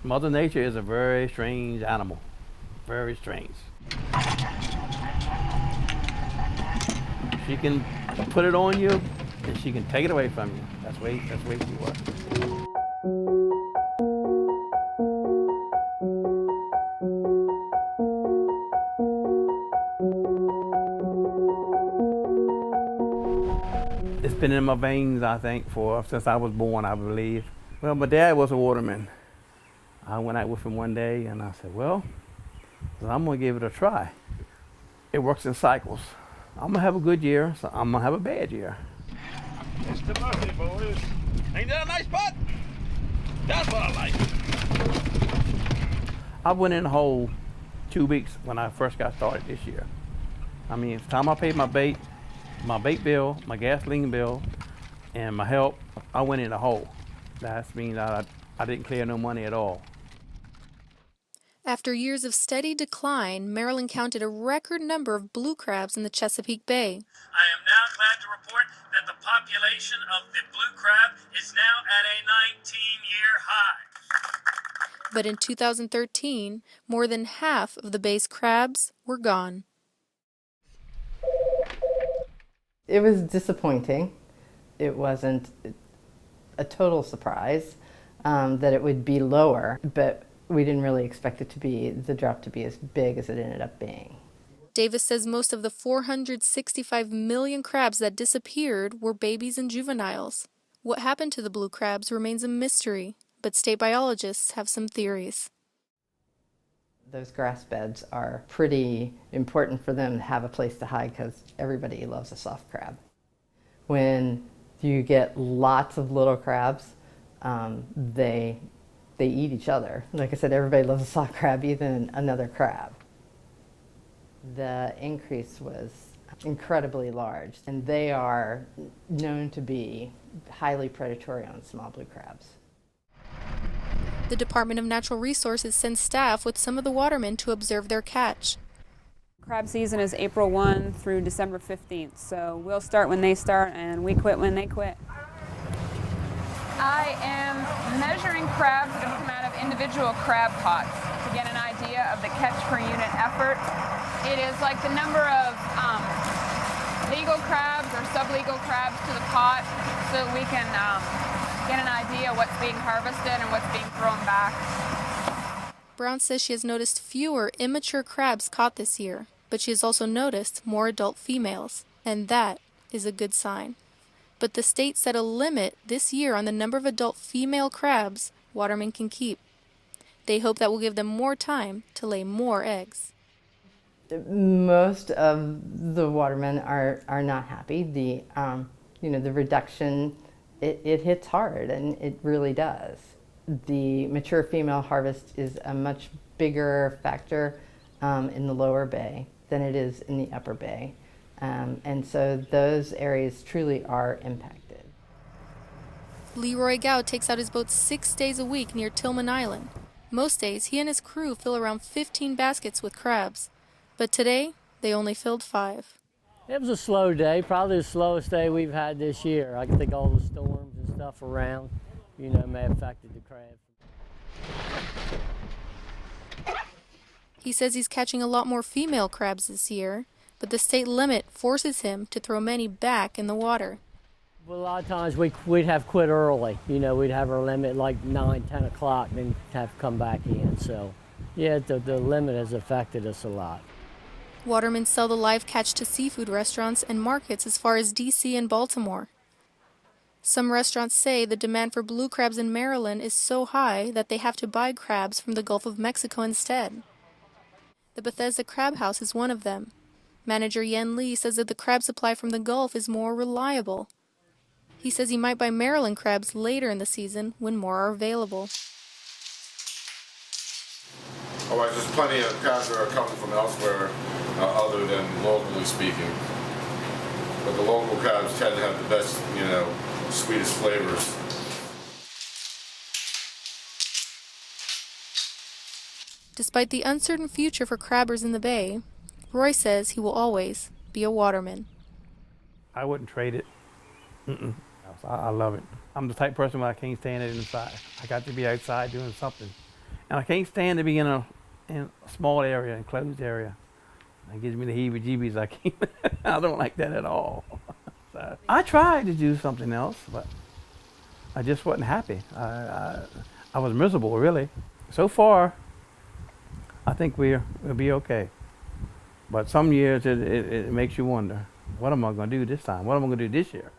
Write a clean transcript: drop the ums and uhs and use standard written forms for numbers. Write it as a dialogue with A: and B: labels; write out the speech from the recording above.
A: Mother Nature is a very strange animal, very strange. She can put it on you, and she can take it away from you. That's the way she was. It's been in my veins, I think, since I was born, I believe. Well, my dad was a waterman. I went out with him one day, and I said, well, I'm gonna give it a try. It works in cycles. I'm gonna have a good year, so I'm gonna have a bad year.
B: It's the Murphy, boys.
A: Ain't that a nice spot? That's what I like. I went in the hole 2 weeks when I first got started this year. I mean, it's time I paid my bait bill, my gasoline bill, and my help, I went in the hole. That means I didn't clear no money at all.
C: After years of steady decline, Maryland counted a record number of blue crabs in the Chesapeake Bay.
D: I am now glad to report that the population of the blue crab is now at a 19-year high.
C: But in 2013, more than half of the bay's crabs were gone.
E: It was disappointing. It wasn't a total surprise that it would be lower, but we didn't really expect the drop to be as big as it ended up being.
C: Davis says most of the 465 million crabs that disappeared were babies and juveniles. What happened to the blue crabs remains a mystery, but state biologists have some theories.
E: Those grass beds are pretty important for them to have a place to hide because everybody loves a soft crab. When you get lots of little crabs, they eat each other. Like I said, everybody loves a soft crab, even another crab. The increase was incredibly large, and they are known to be highly predatory on small blue crabs.
C: The Department of Natural Resources sends staff with some of the watermen to observe their catch.
F: Crab season is April 1 through December 15th, so we'll start when they start and we quit when they quit.
G: I am measuring crabs that have come out of individual crab pots to get an idea of the catch per unit effort. It is like the number of legal crabs or sublegal crabs to the pot so that we can get an idea of what's being harvested and what's being thrown back.
C: Brown says she has noticed fewer immature crabs caught this year, but she has also noticed more adult females, and that is a good sign. But the state set a limit this year on the number of adult female crabs watermen can keep. They hope that will give them more time to lay more eggs.
E: Most of the watermen are not happy. The reduction, it hits hard, and it really does. The mature female harvest is a much bigger factor in the lower bay than it is in the upper bay. And so those areas truly are impacted.
C: Leroy Gow takes out his boat 6 days a week near Tillman Island. Most days, he and his crew fill around 15 baskets with crabs. But today, they only filled 5.
H: It was a slow day, probably the slowest day we've had this year. I think all the storms and stuff around, may have affected the crabs.
C: He says he's catching a lot more female crabs this year, but the state limit forces him to throw many back in the water.
H: Well, a lot of times we'd have quit early. We'd have our limit like 9, 10 o'clock, then have to come back in. So, yeah, the limit has affected us a lot.
C: Watermen sell the live catch to seafood restaurants and markets as far as D.C. and Baltimore. Some restaurants say the demand for blue crabs in Maryland is so high that they have to buy crabs from the Gulf of Mexico instead. The Bethesda Crab House is one of them. Manager Yen Lee says that the crab supply from the Gulf is more reliable. He says he might buy Maryland crabs later in the season when more are available.
I: Oh, there's plenty of crabs that are coming from elsewhere other than locally speaking. But the local crabs tend to have the best, sweetest flavors.
C: Despite the uncertain future for crabbers in the bay, Roy says he will always be a waterman.
A: I wouldn't trade it. I love it. I'm the type of person where I can't stand it inside. I got to be outside doing something. And I can't stand to be in a small area, enclosed area. It gives me the heebie-jeebies. I can't. I don't like that at all. So I tried to do something else, but I just wasn't happy. I was miserable, really. So far, I think we'll be okay. But some years it makes you wonder, what am I going to do this time? What am I going to do this year?